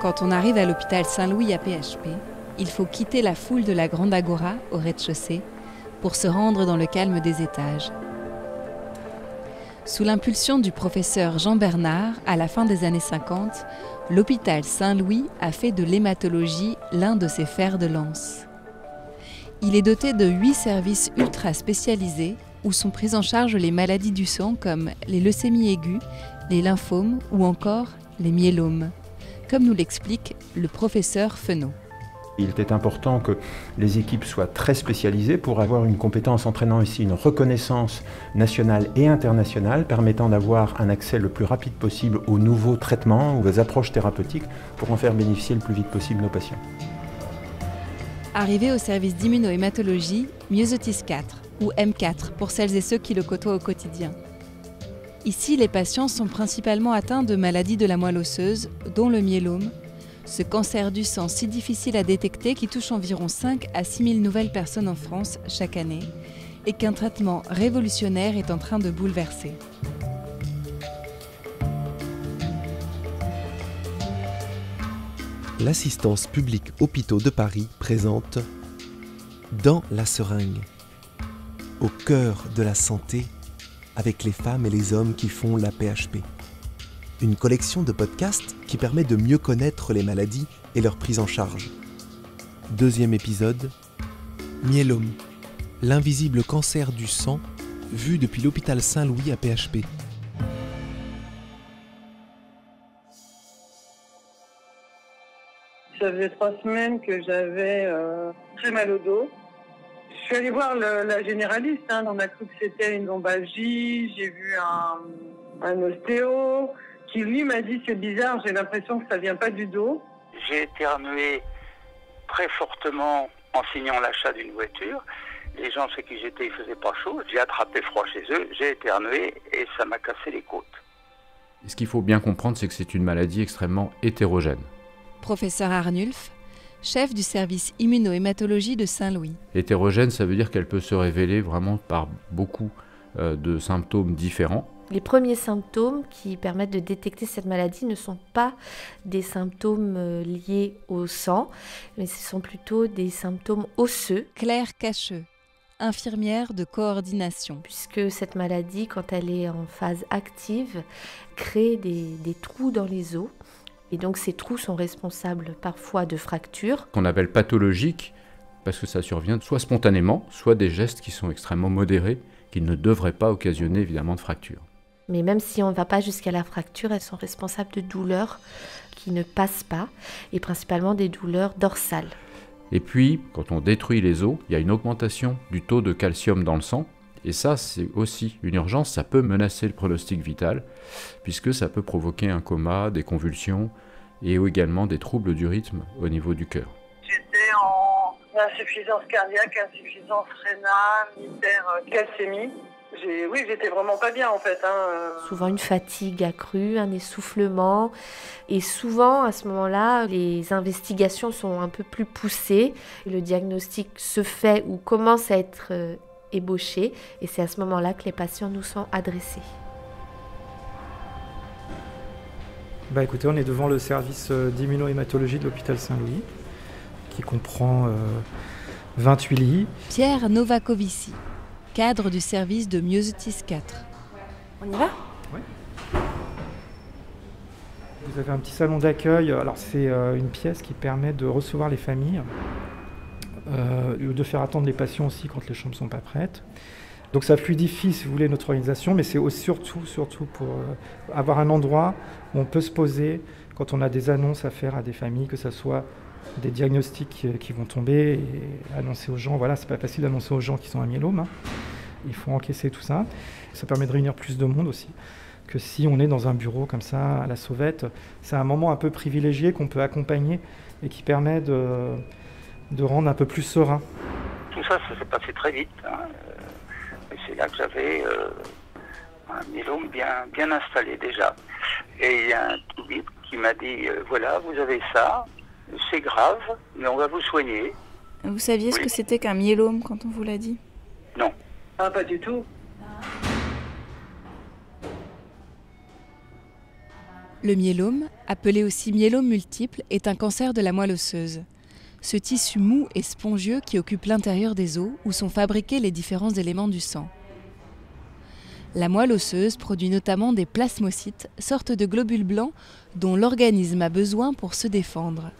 Quand on arrive à l'hôpital Saint-Louis à PHP, il faut quitter la foule de la Grande Agora au rez-de-chaussée pour se rendre dans le calme des étages. Sous l'impulsion du professeur Jean Bernard, à la fin des années 50, l'hôpital Saint-Louis a fait de l'hématologie l'un de ses fers de lance. Il est doté de 8 services ultra spécialisés où sont prises en charge les maladies du sang comme les leucémies aiguës, les lymphomes ou encore les myélomes, comme nous l'explique le professeur Fenot. Il était important que les équipes soient très spécialisées pour avoir une compétence entraînant ici une reconnaissance nationale et internationale permettant d'avoir un accès le plus rapide possible aux nouveaux traitements ou aux approches thérapeutiques pour en faire bénéficier le plus vite possible nos patients. Arrivé au service d'immunohématologie, Myosotis 4 ou M4 pour celles et ceux qui le côtoient au quotidien. Ici, les patients sont principalement atteints de maladies de la moelle osseuse, dont le myélome, ce cancer du sang si difficile à détecter qui touche environ 5 à 6 000 nouvelles personnes en France chaque année et qu'un traitement révolutionnaire est en train de bouleverser. L'assistance publique Hôpitaux de Paris présente Dans la seringue, au cœur de la santé, avec les femmes et les hommes qui font la PHP. Une collection de podcasts qui permet de mieux connaître les maladies et leur prise en charge. 2e épisode, myélome, l'invisible cancer du sang vu depuis l'hôpital Saint-Louis à PHP. Ça faisait 3 semaines que j'avais très mal au dos. Je suis allée voir la généraliste, on a cru que c'était une lombalgie, j'ai vu un ostéo qui lui m'a dit c'est bizarre, j'ai l'impression que ça vient pas du dos. J'ai éternué très fortement en signant l'achat d'une voiture. Les gens chez qui j'étais, il faisait pas chaud, j'ai attrapé froid chez eux, j'ai éternué et ça m'a cassé les côtes. Et ce qu'il faut bien comprendre, c'est que c'est une maladie extrêmement hétérogène. Professeur Arnulf, chef du service immunohématologie de Saint-Louis. Hétérogène, ça veut dire qu'elle peut se révéler vraiment par beaucoup de symptômes différents. Les premiers symptômes qui permettent de détecter cette maladie ne sont pas des symptômes liés au sang, mais ce sont plutôt des symptômes osseux. Claire Cacheux, infirmière de coordination. Puisque cette maladie, quand elle est en phase active, crée des trous dans les os. Et donc ces trous sont responsables parfois de fractures. Qu'on appelle pathologique, parce que ça survient soit spontanément, soit des gestes qui sont extrêmement modérés, qui ne devraient pas occasionner évidemment de fractures. Mais même si on ne va pas jusqu'à la fracture, elles sont responsables de douleurs qui ne passent pas, et principalement des douleurs dorsales. Et puis, quand on détruit les os, il y a une augmentation du taux de calcium dans le sang, et ça, c'est aussi une urgence, ça peut menacer le pronostic vital, puisque ça peut provoquer un coma, des convulsions, et également des troubles du rythme au niveau du cœur. J'étais en insuffisance cardiaque, insuffisance rénale, hypercalcémie. J'étais vraiment pas bien en fait. Souvent une fatigue accrue, un essoufflement. Et souvent, à ce moment-là, les investigations sont un peu plus poussées. Le diagnostic se fait ou commence à être ébauché. Et c'est à ce moment-là que les patients nous sont adressés. Écoutez, on est devant le service d'immunohématologie de l'hôpital Saint-Louis, qui comprend 28 lits. Pierre Novakovici, cadre du service de Myosotis 4. On y va ? Oui. Vous avez un petit salon d'accueil. Alors c'est une pièce qui permet de recevoir les familles, de faire attendre les patients aussi quand les chambres ne sont pas prêtes. Donc ça fluidifie, si vous voulez, notre organisation, mais c'est aussi, surtout pour avoir un endroit où on peut se poser quand on a des annonces à faire à des familles, que ce soit des diagnostics qui vont tomber et annoncer aux gens. Voilà, c'est pas facile d'annoncer aux gens qui sont un myélome. Il faut encaisser tout ça. Ça permet de réunir plus de monde aussi que si on est dans un bureau comme ça, à la sauvette. C'est un moment un peu privilégié qu'on peut accompagner et qui permet de rendre un peu plus serein. Tout ça, ça s'est passé très vite. Et c'est là que j'avais un myélome bien installé déjà. Et il y a un tout qui m'a dit, voilà, vous avez ça, c'est grave, mais on va vous soigner. Vous saviez ce que c'était qu'un myélome quand on vous l'a dit? Non. Ah, pas du tout. Le myélome, appelé aussi myélome multiple, est un cancer de la moelle osseuse. Ce tissu mou et spongieux qui occupe l'intérieur des os où sont fabriqués les différents éléments du sang. La moelle osseuse produit notamment des plasmocytes, sortes de globules blancs dont l'organisme a besoin pour se défendre.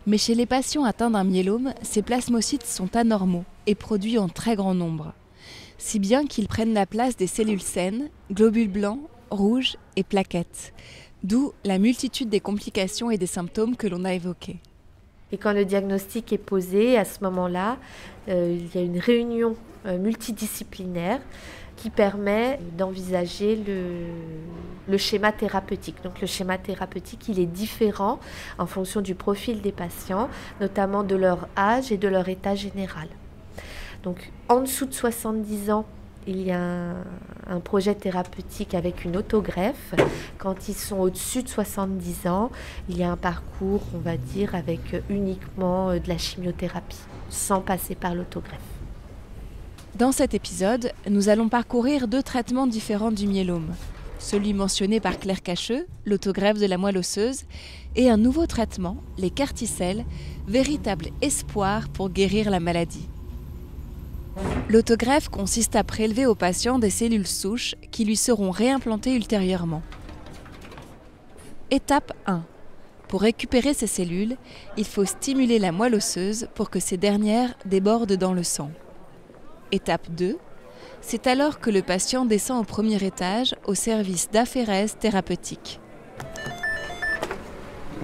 Mais chez les patients atteints d'un myélome, ces plasmocytes sont anormaux et produits en très grand nombre, si bien qu'ils prennent la place des cellules saines, globules blancs, rouges et plaquettes. D'où la multitude des complications et des symptômes que l'on a évoqués. Et quand le diagnostic est posé, à ce moment-là, il y a une réunion multidisciplinaire qui permet d'envisager le schéma thérapeutique. Donc le schéma thérapeutique, il est différent en fonction du profil des patients, notamment de leur âge et de leur état général. Donc en dessous de 70 ans, il y a un projet thérapeutique avec une autogreffe. Quand ils sont au-dessus de 70 ans, il y a un parcours, on va dire, avec uniquement de la chimiothérapie, sans passer par l'autogreffe. Dans cet épisode, nous allons parcourir 2 traitements différents du myélome. Celui mentionné par Claire Cacheux, l'autogreffe de la moelle osseuse, et un nouveau traitement, les carticelles, véritable espoir pour guérir la maladie. L'autogreffe consiste à prélever au patient des cellules souches qui lui seront réimplantées ultérieurement. Étape 1. Pour récupérer ces cellules, il faut stimuler la moelle osseuse pour que ces dernières débordent dans le sang. Étape 2. C'est alors que le patient descend au premier étage au service d'aphérèse thérapeutique.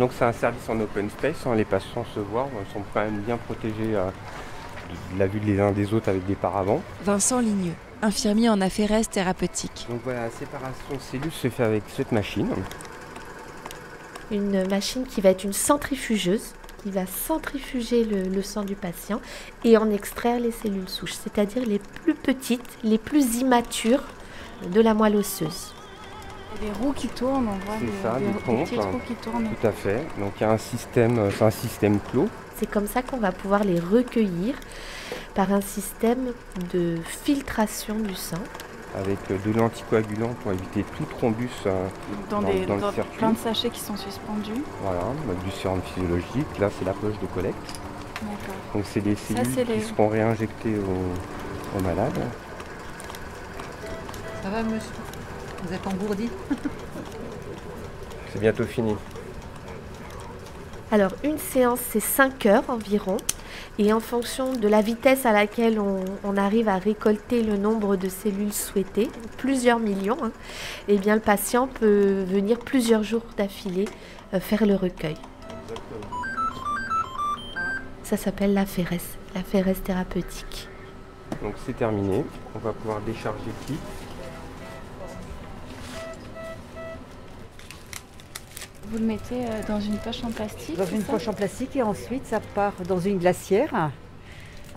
Donc c'est un service en open space, les patients se voient, ils sont quand même bien protégés de la vue des uns des autres avec des paravents. Vincent Ligneux, infirmier en aphérèse thérapeutique. Donc voilà, la séparation de cellules se fait avec cette machine. Une machine qui va être une centrifugeuse, qui va centrifuger le sang du patient et en extraire les cellules souches, c'est-à-dire les plus petites, les plus immatures de la moelle osseuse. Il y a des roues qui tournent, on voit des petites roues qui tournent. Tout à fait, donc il y a un système, c'est un système clos. C'est comme ça qu'on va pouvoir les recueillir par un système de filtration du sang. Avec de l'anticoagulant pour éviter tout thrombus dans le circuit. Plein de sachets qui sont suspendus. Voilà, du sérum physiologique. Là, c'est la poche de collecte. D'accord. Donc, c'est des cellules qui seront réinjectées aux malades. Ça va, monsieur? Vous êtes engourdi? C'est bientôt fini. Alors, une séance, c'est 5 heures environ. Et en fonction de la vitesse à laquelle on arrive à récolter le nombre de cellules souhaitées, plusieurs millions, eh bien le patient peut venir plusieurs jours d'affilée faire le recueil. Exactement. Ça s'appelle l'aphérèse thérapeutique. Donc c'est terminé, on va pouvoir décharger le kit. Vous le mettez dans une poche en plastique? Dans une poche en plastique et ensuite ça part dans une glacière. Ah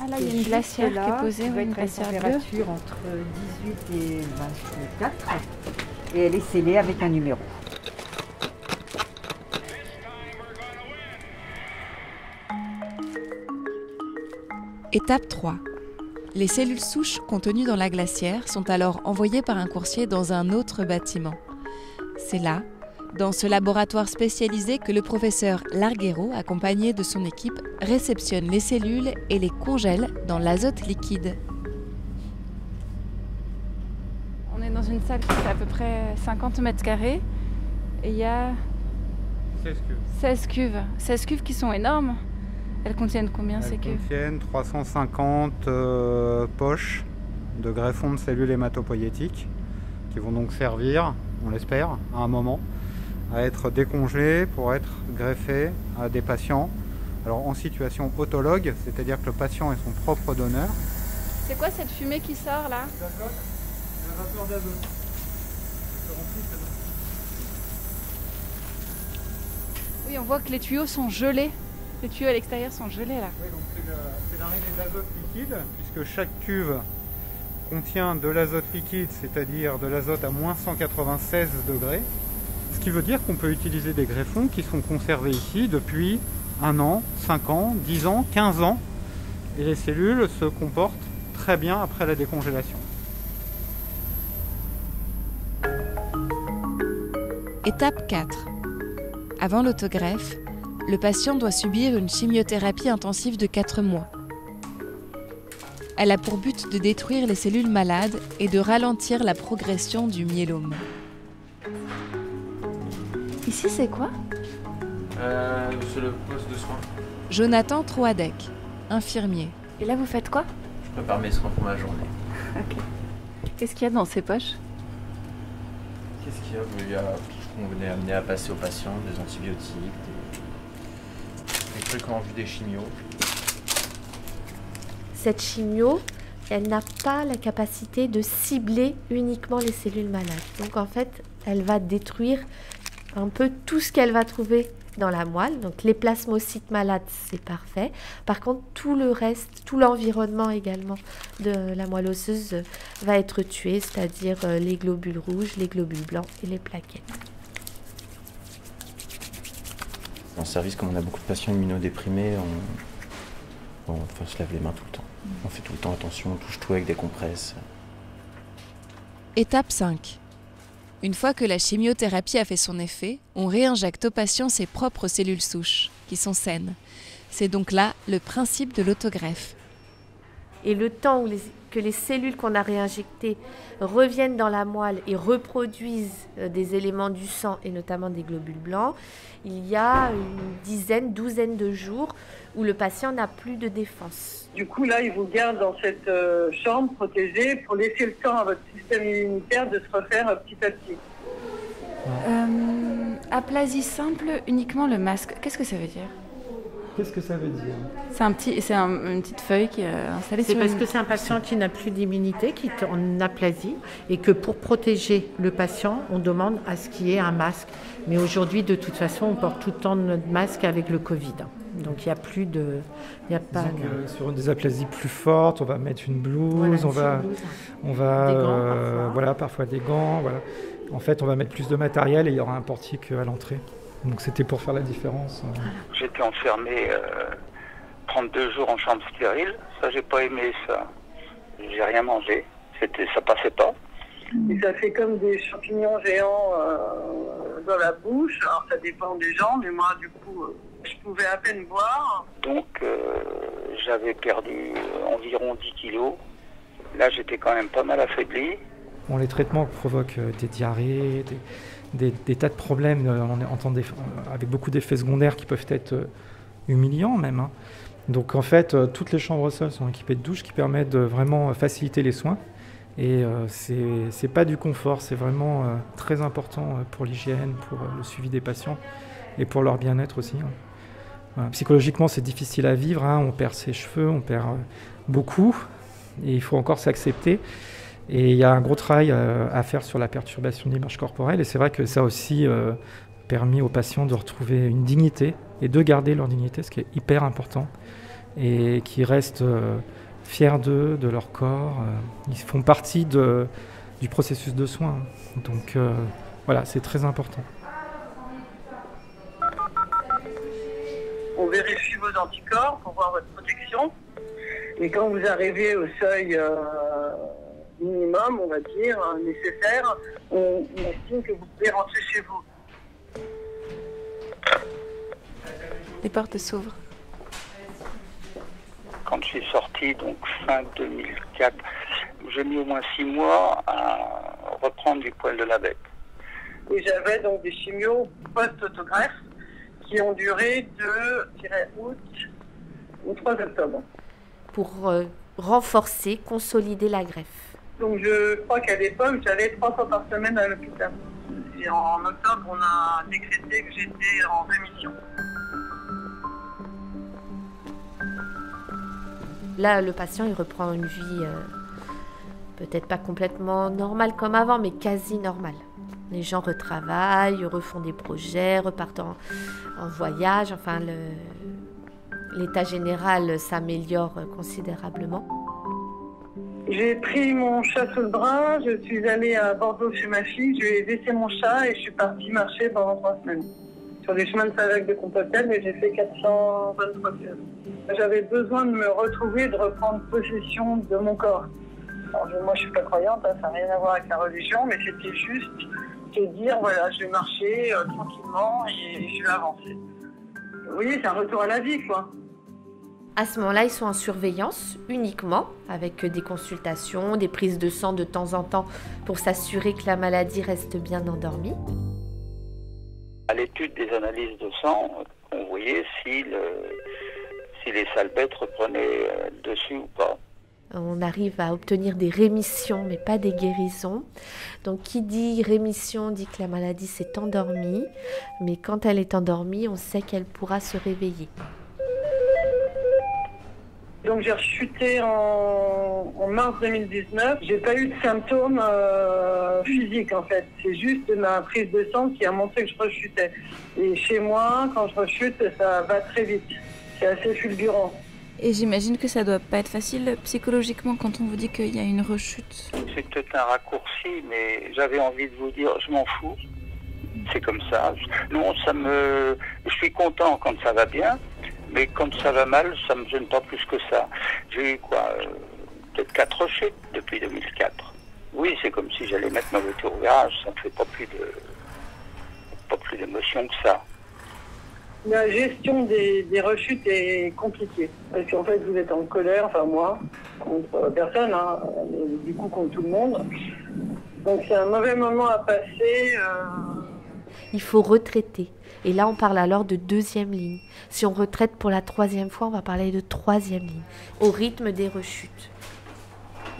là, il y a une glacière qui est posée, une glacière bleue. Température entre 18 et 24 et elle est scellée avec un numéro. Étape 3. Les cellules souches contenues dans la glacière sont alors envoyées par un coursier dans un autre bâtiment. C'est là, dans ce laboratoire spécialisé, que le professeur Larguero, accompagné de son équipe, réceptionne les cellules et les congèle dans l'azote liquide. On est dans une salle qui fait à peu près 50 mètres carrés et il y a 16 cuves. 16 cuves qui sont énormes. Elles contiennent combien ces cuves? Elles contiennent 350 poches de greffons de cellules hématopoïétiques qui vont donc servir, on l'espère, à un moment, à être décongelés pour être greffés à des patients alors en situation autologue, c'est-à-dire que le patient est son propre donneur. C'est quoi cette fumée qui sort là? La vapeur d'azote. Oui, on voit que les tuyaux sont gelés. Les tuyaux à l'extérieur sont gelés là. Oui, donc c'est l'arrivée d'azote liquide, puisque chaque cuve contient de l'azote liquide, c'est-à-dire de l'azote à moins 196 degrés. Ce qui veut dire qu'on peut utiliser des greffons qui sont conservés ici depuis 1 an, 5 ans, 10 ans, 15 ans. Et les cellules se comportent très bien après la décongélation. Étape 4. Avant l'autogreffe, le patient doit subir une chimiothérapie intensive de 4 mois. Elle a pour but de détruire les cellules malades et de ralentir la progression du myélome. Ici, c'est quoi? C'est le poste de soins. Jonathan Troadec, infirmier. Et là, vous faites quoi? Je prépare mes soins pour ma journée. Ok. Qu'est-ce qu'il y a dans ces poches? Qu'est-ce qu'il y a? Il y a tout ce qu'on venait amener à passer aux patients, des antibiotiques, des trucs en vue des chimios. Cette chimio, elle n'a pas la capacité de cibler uniquement les cellules malades. Donc en fait, elle va détruire un peu tout ce qu'elle va trouver dans la moelle. Donc les plasmocytes malades, c'est parfait. Par contre, tout le reste, tout l'environnement également de la moelle osseuse va être tué, c'est-à-dire les globules rouges, les globules blancs et les plaquettes. En service, comme on a beaucoup de patients immunodéprimés, on se lave les mains tout le temps. On fait tout le temps attention, on touche tout avec des compresses. Étape 5. Une fois que la chimiothérapie a fait son effet, on réinjecte au patient ses propres cellules souches, qui sont saines. C'est donc là le principe de l'autogreffe. Et le temps que les cellules qu'on a réinjectées reviennent dans la moelle et reproduisent des éléments du sang et notamment des globules blancs, il y a une douzaine de jours où le patient n'a plus de défense. Du coup, là, ils vous gardent dans cette chambre protégée pour laisser le temps à votre système immunitaire de se refaire petit à petit. Aplasie simple, uniquement le masque. Qu'est-ce que ça veut dire? Qu'est-ce que ça veut dire? C'est une petite feuille qui est installée sur C'est parce que c'est un patient qui n'a plus d'immunité, qui est en aplasie, et que pour protéger le patient, on demande à ce qu'il y ait un masque. Mais aujourd'hui, de toute façon, on porte tout le temps notre masque avec le Covid. Donc il n'y a plus de... Sur des aplasies plus fortes, on va mettre une blouse, voilà, on va des gants, parfois. Voilà, parfois des gants. Voilà. En fait, on va mettre plus de matériel et il y aura un portique à l'entrée. Donc c'était pour faire la différence. J'étais enfermé 32 jours en chambre stérile. Ça, j'ai pas aimé ça. J'ai rien mangé. Ça passait pas. Et ça fait comme des champignons géants dans la bouche. Alors ça dépend des gens, mais moi du coup, je pouvais à peine boire. Donc j'avais perdu environ 10 kilos. Là, j'étais quand même pas mal affaibli. Bon, les traitements provoquent des diarrhées, des tas de problèmes avec beaucoup d'effets secondaires qui peuvent être humiliants même. Hein. Donc en fait, toutes les chambres au sol sont équipées de douches qui permettent de vraiment faciliter les soins. Et c'est pas du confort, c'est vraiment très important pour l'hygiène, pour le suivi des patients et pour leur bien-être aussi. Hein. Voilà. Psychologiquement, c'est difficile à vivre, hein. On perd ses cheveux, on perd beaucoup et il faut encore s'accepter. Et il y a un gros travail à faire sur la perturbation de l'image corporelle et c'est vrai que ça a aussi permis aux patients de retrouver une dignité et de garder leur dignité, ce qui est hyper important et qui restent fiers d'eux, de leur corps. Ils font partie du processus de soins. Donc voilà, c'est très important. On vérifie vos anticorps pour voir votre protection. Et quand vous arrivez au seuil minimum, on va dire, nécessaire, on estime que vous pouvez rentrer chez vous. Les portes s'ouvrent. Quand je suis sorti, donc fin 2004, j'ai mis au moins 6 mois à reprendre du poil de la bête. Et j'avais donc des chimios post-autogreffe qui ont duré de août au 3 octobre. Pour renforcer, consolider la greffe. Donc je crois qu'à l'époque, j'allais 3 fois par semaine à l'hôpital. Et en octobre, on a décrété que j'étais en rémission. Là, le patient, il reprend une vie peut-être pas complètement normale comme avant, mais quasi normale. Les gens retravaillent, refont des projets, repartent en voyage. Enfin, l'état général s'améliore considérablement. J'ai pris mon chat sous le bras, je suis allée à Bordeaux chez ma fille, je lui ai laissé mon chat et je suis partie marcher pendant 3 semaines. sur les chemins de Salac de Compostelle, mais j'ai fait 423 kilomètres. J'avais besoin de me retrouver, de reprendre possession de mon corps. Alors, moi, je suis pas croyante, ça n'a rien à voir avec la religion, mais c'était juste de dire, voilà, je vais marcher tranquillement et je vais avancer. Oui, c'est un retour à la vie, quoi. À ce moment-là, ils sont en surveillance uniquement, avec des consultations, des prises de sang de temps en temps pour s'assurer que la maladie reste bien endormie. À l'étude des analyses de sang, on voyait si les sales bêtes reprenaient dessus ou pas. On arrive à obtenir des rémissions, mais pas des guérisons. Donc qui dit rémission dit que la maladie s'est endormie, mais quand elle est endormie, on sait qu'elle pourra se réveiller. Donc j'ai rechuté en mars 2019. J'ai pas eu de symptômes physiques en fait. C'est juste ma prise de sang qui a montré que je rechutais. Et chez moi, quand je rechute, ça va très vite. C'est assez fulgurant. Et j'imagine que ça doit pas être facile psychologiquement quand on vous dit qu'il y a une rechute. C'est peut-être un raccourci, mais j'avais envie de vous dire, je m'en fous. C'est comme ça. Non, je suis content quand ça va bien. Mais quand ça va mal, ça me gêne pas plus que ça. J'ai eu peut-être 4 rechutes depuis 2004. Oui, c'est comme si j'allais mettre ma voiture au garage, ça me fait pas plus d'émotion que ça. La gestion des rechutes est compliquée. Parce qu'en fait, vous êtes en colère, enfin moi, contre personne, hein, mais du coup contre tout le monde. Donc c'est un mauvais moment à passer. Il faut retraiter. Et là, on parle alors de 2e ligne. Si on retraite pour la 3e fois, on va parler de 3e ligne, au rythme des rechutes.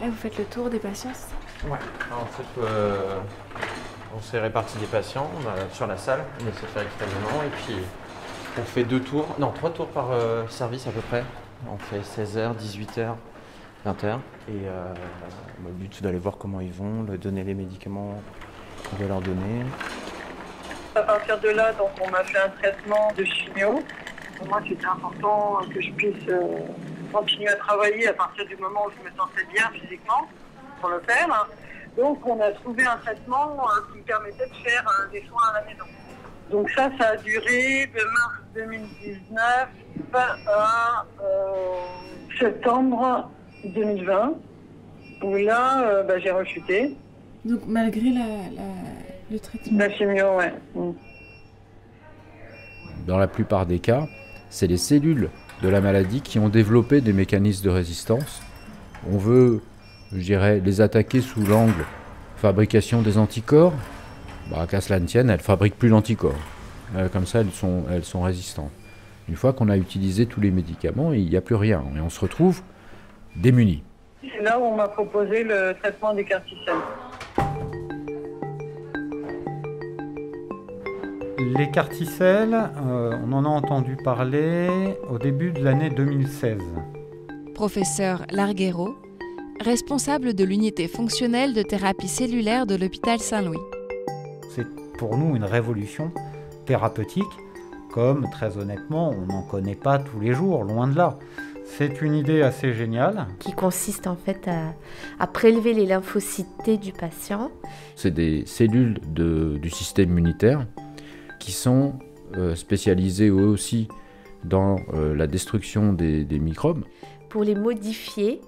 Là, vous faites le tour des patients, c'est ça ? Ouais. En fait, on s'est réparti des patients sur la salle, on essaie de faire extrêmement, et puis on fait 3 tours par service à peu près. On fait 16h, 18h, 20h. Et le but, c'est d'aller voir comment ils vont, leur donner les médicaments qu'on doit leur donner. À partir de là, donc, on m'a fait un traitement de chimio. Pour moi, c'était important que je puisse continuer à travailler à partir du moment où je me sentais bien physiquement pour le faire. Donc, on a trouvé un traitement qui me permettait de faire des soins à la maison. Donc ça a duré de mars 2019 à septembre 2020, où là, j'ai rechuté. Donc malgré le traitement. La chimio, ouais. Dans la plupart des cas, c'est les cellules de la maladie qui ont développé des mécanismes de résistance. On veut, je dirais, les attaquer sous l'angle fabrication des anticorps. Qu'à cela ne tienne, elles ne fabriquent plus d'anticorps. Comme ça, elles sont résistantes. Une fois qu'on a utilisé tous les médicaments, il n'y a plus rien. Et on se retrouve démunis. C'est là où on m'a proposé le traitement des carticelles. Les carticelles, on en a entendu parler au début de l'année 2016. Professeur Larguero, responsable de l'unité fonctionnelle de thérapie cellulaire de l'hôpital Saint-Louis. C'est pour nous une révolution thérapeutique, comme très honnêtement, on n'en connaît pas tous les jours, loin de là. C'est une idée assez géniale. Qui consiste en fait à prélever les lymphocytes T du patient. C'est des cellules du système immunitaire qui sont spécialisées eux aussi dans la destruction des microbes. Pour les modifier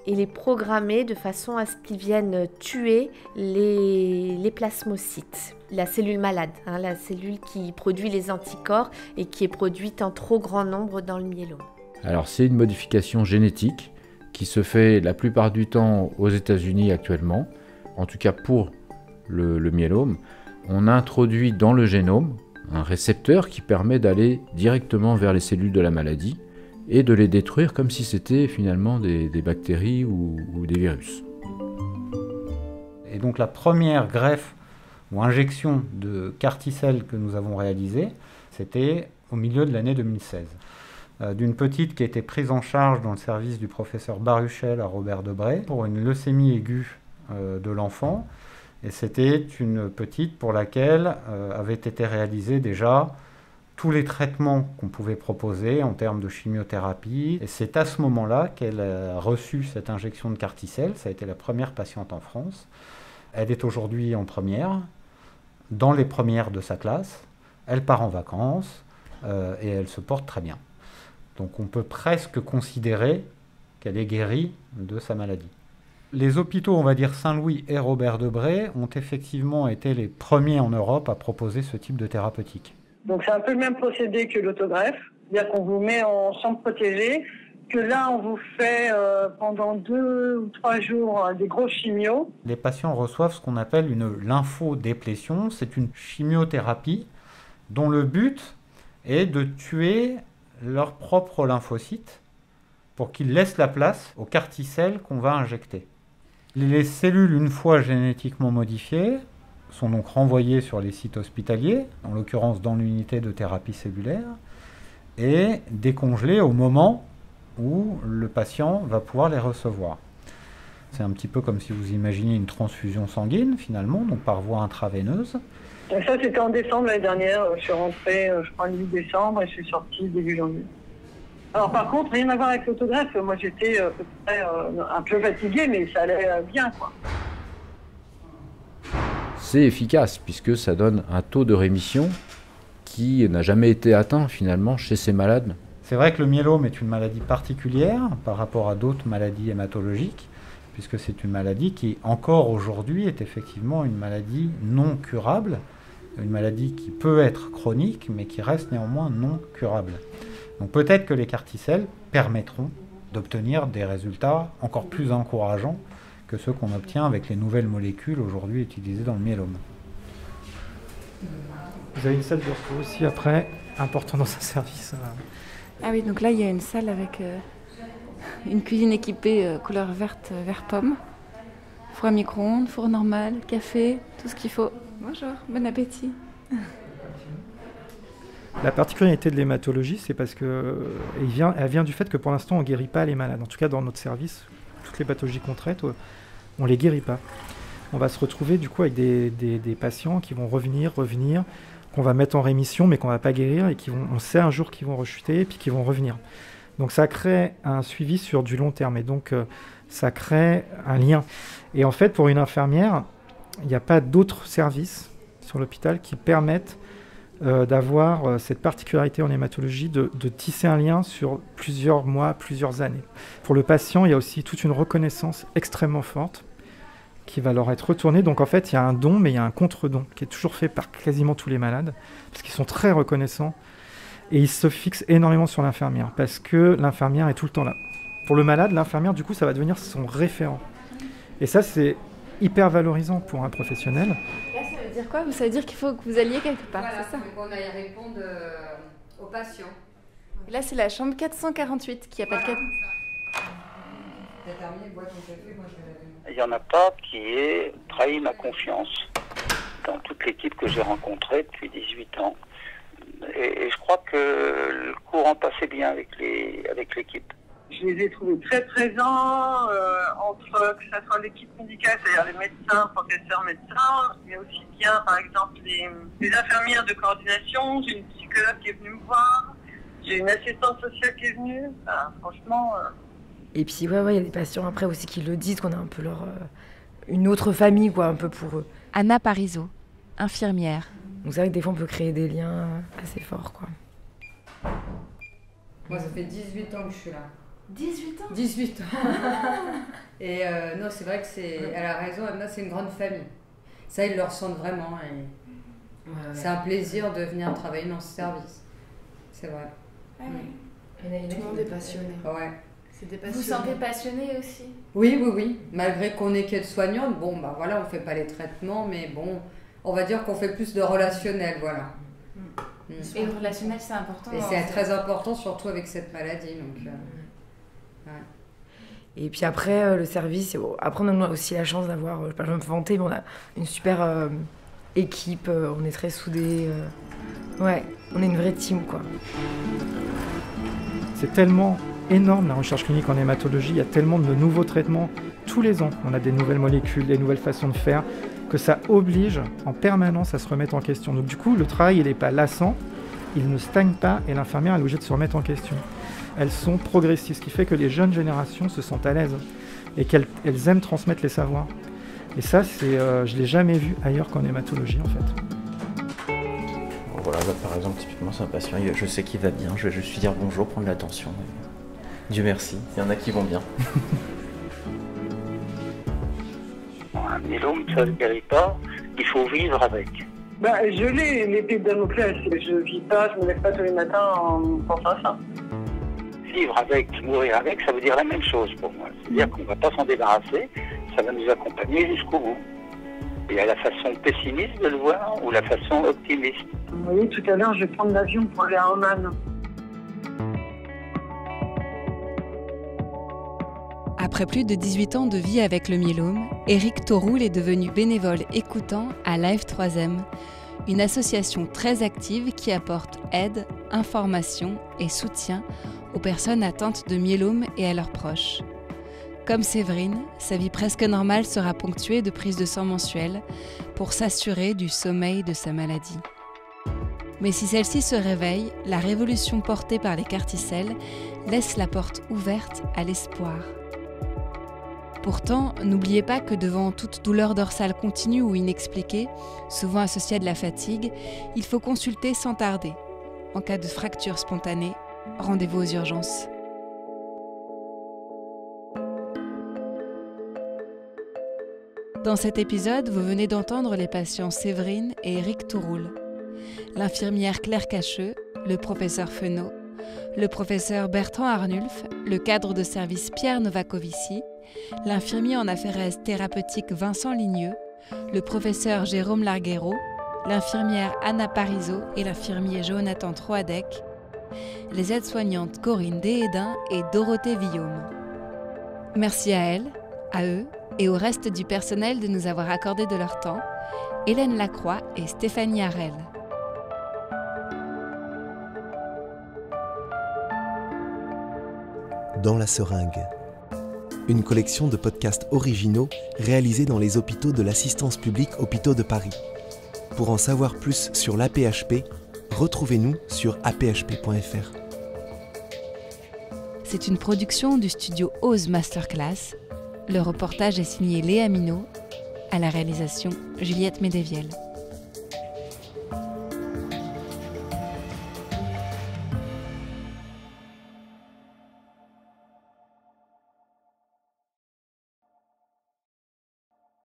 et les programmer de façon à ce qu'ils viennent tuer les plasmocytes, la cellule malade, la cellule qui produit les anticorps et qui est produite en trop grand nombre dans le myélome. Alors c'est une modification génétique qui se fait la plupart du temps aux États-Unis actuellement, en tout cas pour le myélome. On introduit dans le génome un récepteur qui permet d'aller directement vers les cellules de la maladie et de les détruire comme si c'était finalement des bactéries ou des virus. Et donc la première greffe ou injection de carticelles que nous avons réalisée, c'était au milieu de l'année 2016. D'une petite qui a été prise en charge dans le service du professeur Baruchel à Robert Debré pour une leucémie aiguë de l'enfant. Et c'était une petite pour laquelle avaient été réalisés déjà tous les traitements qu'on pouvait proposer en termes de chimiothérapie. Et c'est à ce moment-là qu'elle a reçu cette injection de carticelle. Ça a été la première patiente en France. Elle est aujourd'hui en première, dans les premières de sa classe. elle part en vacances et elle se porte très bien. Donc on peut presque considérer qu'elle est guérie de sa maladie. Les hôpitaux, on va dire Saint-Louis et Robert Debré, ont effectivement été les premiers en Europe à proposer ce type de thérapeutique. Donc c'est un peu le même procédé que l'autogreffe, c'est-à-dire qu'on vous met en chambre protégée, que là on vous fait pendant 2 ou 3 jours des gros chimios. Les patients reçoivent ce qu'on appelle une lymphodéplétion, c'est une chimiothérapie dont le but est de tuer leurs propres lymphocytes pour qu'ils laissent la place aux carticelles qu'on va injecter. Les cellules, une fois génétiquement modifiées, sont donc renvoyées sur les sites hospitaliers, en l'occurrence dans l'unité de thérapie cellulaire, et décongelées au moment où le patient va pouvoir les recevoir. C'est un petit peu comme si vous imaginiez une transfusion sanguine, finalement, donc par voie intraveineuse. Donc ça, c'était en décembre l'année dernière. Je suis rentrée, je crois, le 8 décembre et je suis sortie début janvier. Alors par contre, rien à voir avec l'autogreffe. Moi, j'étais un peu fatiguée, mais ça allait bien, quoi. C'est efficace puisque ça donne un taux de rémission qui n'a jamais été atteint finalement chez ces malades. C'est vrai que le myélome est une maladie particulière par rapport à d'autres maladies hématologiques, puisque c'est une maladie qui, encore aujourd'hui, est effectivement une maladie non curable, une maladie qui peut être chronique, mais qui reste néanmoins non curable. Donc peut-être que les carticelles permettront d'obtenir des résultats encore plus encourageants que ceux qu'on obtient avec les nouvelles molécules aujourd'hui utilisées dans le myélome. Vous avez une salle de repos aussi après, important dans un service. Ah oui, donc là il y a une salle avec une cuisine équipée couleur verte, vert pomme, four à micro-ondes, four normal, café, tout ce qu'il faut. Bonjour, bon appétit. La particularité de l'hématologie, c'est parce que elle vient du fait que pour l'instant on ne guérit pas les malades. En tout cas dans notre service, toutes les pathologies qu'on traite, on ne les guérit pas. On va se retrouver du coup avec des patients qui vont revenir, qu'on va mettre en rémission mais qu'on ne va pas guérir et on sait un jour qu'ils vont rechuter et puis qu'ils vont revenir. Donc ça crée un suivi sur du long terme et donc ça crée un lien. Et en fait pour une infirmière, il n'y a pas d'autres services sur l'hôpital qui permettent d'avoir cette particularité en hématologie de tisser un lien sur plusieurs mois, plusieurs années. Pour le patient, il y a aussi toute une reconnaissance extrêmement forte qui va leur être retournée. Donc en fait, il y a un don, mais il y a un contre-don qui est toujours fait par quasiment tous les malades, parce qu'ils sont très reconnaissants et ils se fixent énormément sur l'infirmière, parce que l'infirmière est tout le temps là. Pour le malade, l'infirmière, du coup, ça va devenir son référent. Et ça, c'est hyper valorisant pour un professionnel. Ça veut dire quoi? Ça veut dire qu'il faut que vous alliez quelque part, voilà, c'est ça? Qu'on aille répondre aux patients. Et là, c'est la chambre 448 qui appelle... Il n'y en a pas qui ait trahi ma confiance dans toute l'équipe que j'ai rencontrée depuis 18 ans. Et je crois que le courant passait bien avec l'équipe. Je les ai trouvés très présents, entre que ce soit l'équipe médicale, c'est-à-dire les médecins, professeurs, médecins, mais aussi bien, par exemple, les infirmières de coordination. J'ai une psychologue qui est venue me voir, j'ai une assistante sociale qui est venue. Enfin, franchement... Et puis, il y a des patients après aussi qui le disent, qu'on a un peu une autre famille, quoi, un peu pour eux. Anna Parizeau, infirmière. Donc c'est vrai que des fois, on peut créer des liens assez forts, quoi. Moi, ça fait 18 ans que je suis là. 18 ans 18 ans. Et non, c'est vrai que elle a raison, Anna, c'est une grande famille. Ça, ils le ressentent vraiment. Et c'est un plaisir de venir travailler dans ce service. C'est vrai. Ah oui. Tout le monde est passionné. Ouais. Vous vous sentez passionné aussi? Oui. Malgré qu'on est qu'aide-soignante, voilà, on fait pas les traitements, mais bon, on va dire qu'on fait plus de relationnel, voilà. Et le relationnel, c'est important. Et c'est très important, surtout avec cette maladie. Donc, Et puis après, le service, après on a aussi la chance d'avoir, je vais me vanter, mais on a une super équipe, on est très soudés. Ouais, on est une vraie team, quoi. C'est tellement énorme la recherche clinique en hématologie, il y a tellement de nouveaux traitements tous les ans. On a des nouvelles molécules, des nouvelles façons de faire, que ça oblige en permanence à se remettre en question. Donc du coup, le travail, il n'est pas lassant, il ne stagne pas et l'infirmière est obligée de se remettre en question. Elles sont progressives, ce qui fait que les jeunes générations se sentent à l'aise et qu'elles aiment transmettre les savoirs. Et ça, je ne l'ai jamais vu ailleurs qu'en hématologie, en fait. voilà, là, par exemple, typiquement, c'est un patient, je sais qu'il va bien, je vais juste lui dire bonjour, prendre l'attention. Dieu merci, il y en a qui vont bien. Un myélome, ça ne guérit pas, il faut vivre avec. Je l'ai, l'épée de Damoclès. Je ne vis pas, je ne me lève pas tous les matins en pensant à ça. Vivre avec, mourir avec, ça veut dire la même chose pour moi. C'est-à-dire qu'on ne va pas s'en débarrasser, ça va nous accompagner jusqu'au bout. Il y a la façon pessimiste de le voir ou la façon optimiste. Vous voyez, tout à l'heure, je vais prendre l'avion pour aller à Oman. Après plus de 18 ans de vie avec le myélome, Éric Tauroul est devenu bénévole écoutant à Live 3M, une association très active qui apporte aide, information et soutien aux personnes atteintes de myélome et à leurs proches. Comme Séverine, sa vie presque normale sera ponctuée de prises de sang mensuelles pour s'assurer du sommeil de sa maladie. Mais si celle-ci se réveille, la révolution portée par les Carticelles laisse la porte ouverte à l'espoir. Pourtant, n'oubliez pas que devant toute douleur dorsale continue ou inexpliquée, souvent associée à de la fatigue, il faut consulter sans tarder. En cas de fracture spontanée, rendez-vous aux urgences. Dans cet épisode, vous venez d'entendre les patients Séverine et Éric Tauroul, l'infirmière Claire Cacheux, le professeur Fenot, le professeur Bertrand Arnulf, le cadre de service Pierre Novacovici, l'infirmier en affaires thérapeutiques Vincent Ligneux, le professeur Jérôme Larguero, l'infirmière Anna Parizeau et l'infirmier Jonathan Troadec, les aides-soignantes Corinne Déhédin et Dorothée Villaume. Merci à elles, à eux et au reste du personnel de nous avoir accordé de leur temps, Hélène Lacroix et Stéphanie Harel. Dans la seringue. Une collection de podcasts originaux réalisés dans les hôpitaux de l'Assistance publique Hôpitaux de Paris. Pour en savoir plus sur l'AP-HP, retrouvez-nous sur aphp.fr. C'est une production du studio Ose Masterclass. Le reportage est signé Léa Minot, à la réalisation Juliette Médevielle.